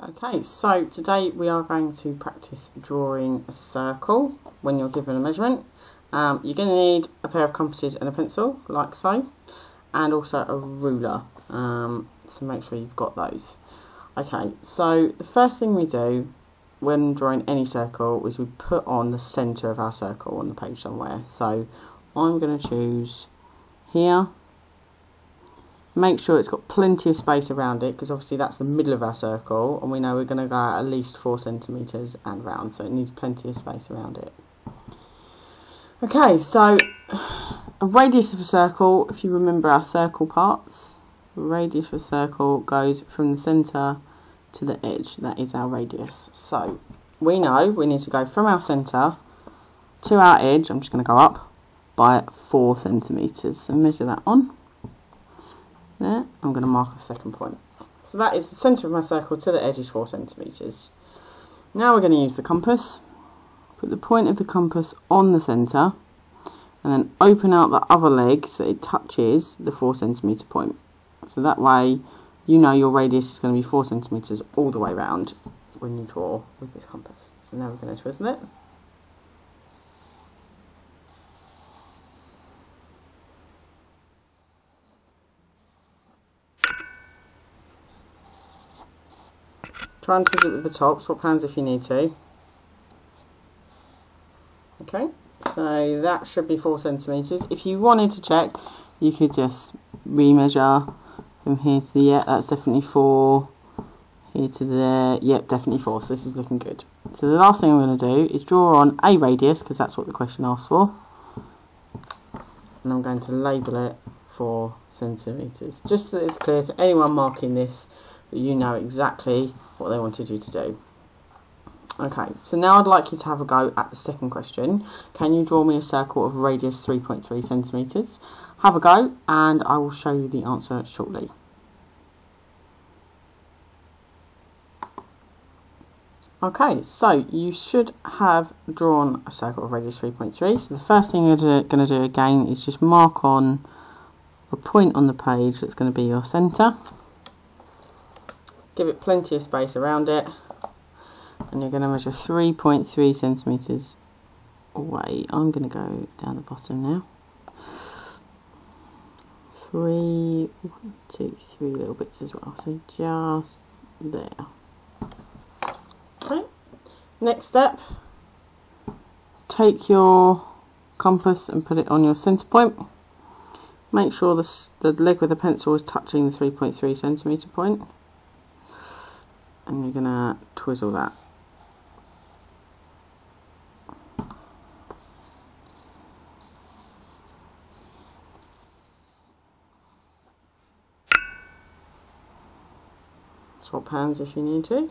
Okay, so today we are going to practice drawing a circle when you're given a measurement. You're going to need a pair of compasses and a pencil, like so, and also a ruler, so make sure you've got those. Okay, so the first thing we do when drawing any circle is we put on the centre of our circle on the page somewhere. So I'm going to choose here. Make sure it's got plenty of space around it, because obviously that's the middle of our circle and we know we're going to go at least 4 centimetres and round, so it needs plenty of space around it. Okay, so a radius of a circle, if you remember our circle parts, the radius of a circle goes from the centre to the edge. That is our radius. So we know we need to go from our centre to our edge. I'm just going to go up by 4 centimetres, so measure that on. There, I'm going to mark a second point. So that is the centre of my circle to the edge is 4 centimetres. Now we're going to use the compass. Put the point of the compass on the centre and then open out the other leg so it touches the 4 centimetre point. So that way you know your radius is going to be 4 centimetres all the way round when you draw with this compass. So now we're going to twizzle it. Try and twist it with the top, swap hands if you need to. Okay, so that should be 4 centimetres. If you wanted to check, you could just re-measure from here to there. That's definitely 4. Here to there, yep, definitely 4. So this is looking good. So the last thing I'm going to do is draw on a radius, because that's what the question asked for. And I'm going to label it 4 centimetres, just so that it's clear to anyone marking this that you know exactly what they wanted you to do. Okay, so now I'd like you to have a go at the second question. Can you draw me a circle of radius 3.3 centimetres? Have a go and I will show you the answer shortly. Okay, so you should have drawn a circle of radius 3.3. So the first thing you're going to do again is just mark on a point on the page that's going to be your centre. Give it plenty of space around it, and you're going to measure 3.3 centimetres away. I'm going to go down the bottom now. 1, 2, 3 little bits as well, so just there. Okay, next step, take your compass and put it on your centre point. Make sure the leg with the pencil is touching the 3.3 centimetre point. And you're going to twizzle that. Swap hands if you need to.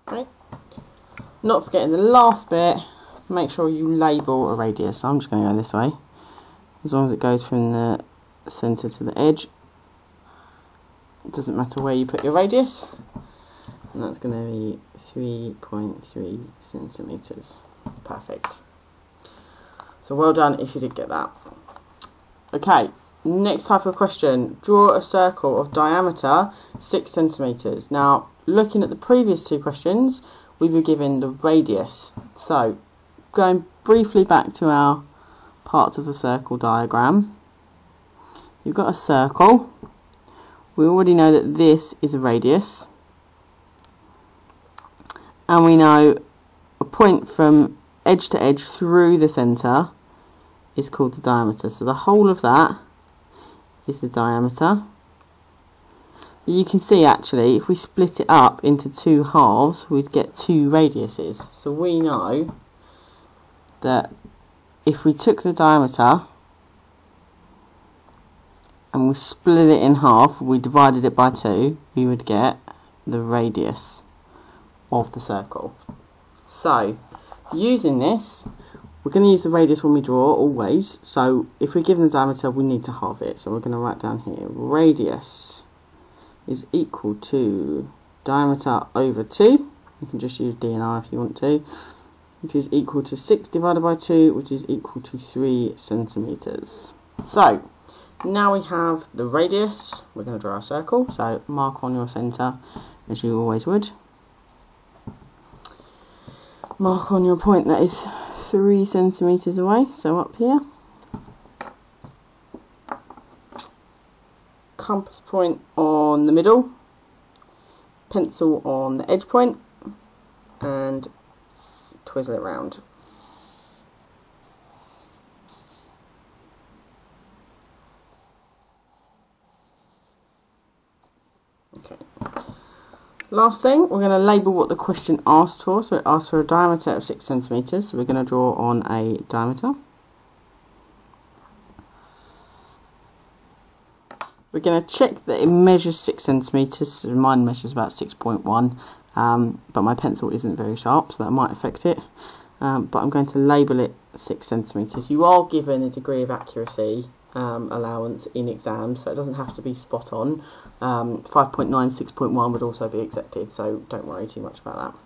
Okay. Not forgetting the last bit, make sure you label a radius. So I'm just going to go this way. As long as it goes from the centre to the edge, it doesn't matter where you put your radius, and that's going to be 3.3 centimetres. Perfect. So well done if you did get that. Okay, next type of question. Draw a circle of diameter 6 centimetres. Now, looking at the previous two questions, we were given the radius. So, going briefly back to our parts of the circle diagram. You've got a circle. We already know that this is a radius. And we know a point from edge to edge through the centre is called the diameter. So the whole of that is the diameter. But you can see actually, if we split it up into 2 halves, we'd get 2 radiuses. So we know that if we took the diameter and we split it in half, we divided it by 2, we would get the radius of the circle. So, using this, we're going to use the radius when we draw, always. So, if we're given the diameter, we need to halve it. So, we're going to write down here, radius is equal to diameter over 2. You can just use D and R if you want to. Which is equal to 6 divided by 2, which is equal to 3 centimetres. So, Now we have the radius. We're going to draw a circle, so mark on your centre as you always would. Mark on your point that is 3 centimetres away, so up here. Compass point on the middle, pencil on the edge point, and twizzle it round. Okay. Last thing, we're going to label what the question asked for. So it asked for a diameter of 6 centimetres, so we're going to draw on a diameter. We're going to check that it measures 6 centimetres, so mine measures about 6.1, but my pencil isn't very sharp, so that might affect it. But I'm going to label it 6 centimetres. You are given a degree of accuracy allowance in exams, so it doesn't have to be spot on. 5.9, 6.1 would also be accepted, so don't worry too much about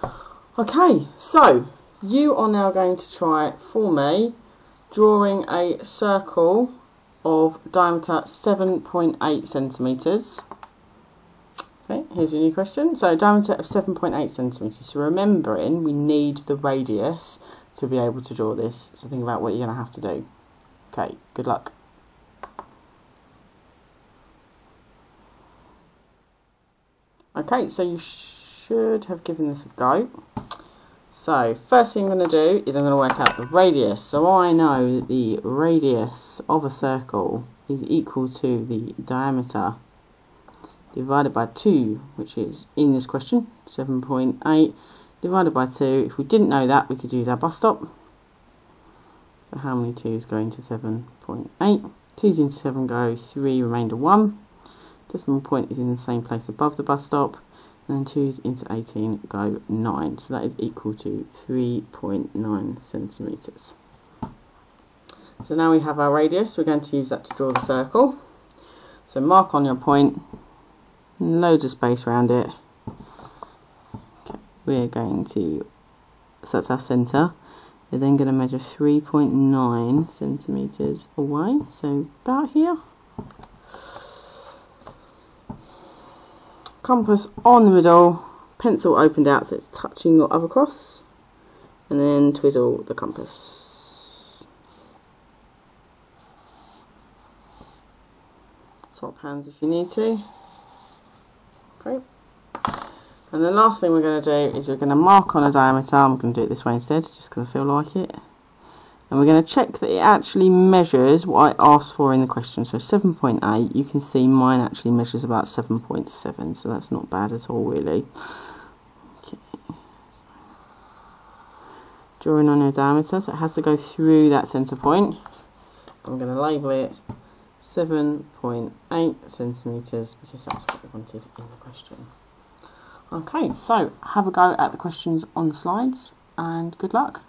that. Okay, so you are now going to try for me drawing a circle of diameter 7.8 centimetres. Okay, here's your new question. So diameter of 7.8 centimetres. So remembering we need the radius to be able to draw this. So think about what you're going to have to do. Okay, good luck. Okay, so you should have given this a go. So first thing I'm going to do is I'm going to work out the radius. So I know that the radius of a circle is equal to the diameter divided by 2, which is in this question 7.8 divided by 2. If we didn't know that, we could use our bus stop. So how many 2's go into 7.8? 2's into 7 go 3, remainder 1. Decimal point is in the same place above the bus stop. And then 2's into 18 go 9. So that is equal to 3.9 centimetres. So now we have our radius. We're going to use that to draw the circle. So mark on your point. Loads of space around it. Okay, we're going to, so that's our centre. We're then going to measure 3.9 centimetres away, so about here. Compass on the middle, pencil opened out so it's touching your other cross, and then twizzle the compass. Swap hands if you need to. Okay. And the last thing we're going to do is we're going to mark on a diameter. I'm going to do it this way instead, just because I feel like it. And we're going to check that it actually measures what I asked for in the question. So 7.8, you can see mine actually measures about 7.7, so that's not bad at all, really. Okay. Drawing on your diameter, so it has to go through that centre point. I'm going to label it 7.8 centimetres because that's what we wanted in the question. Okay, so have a go at the questions on the slides and good luck.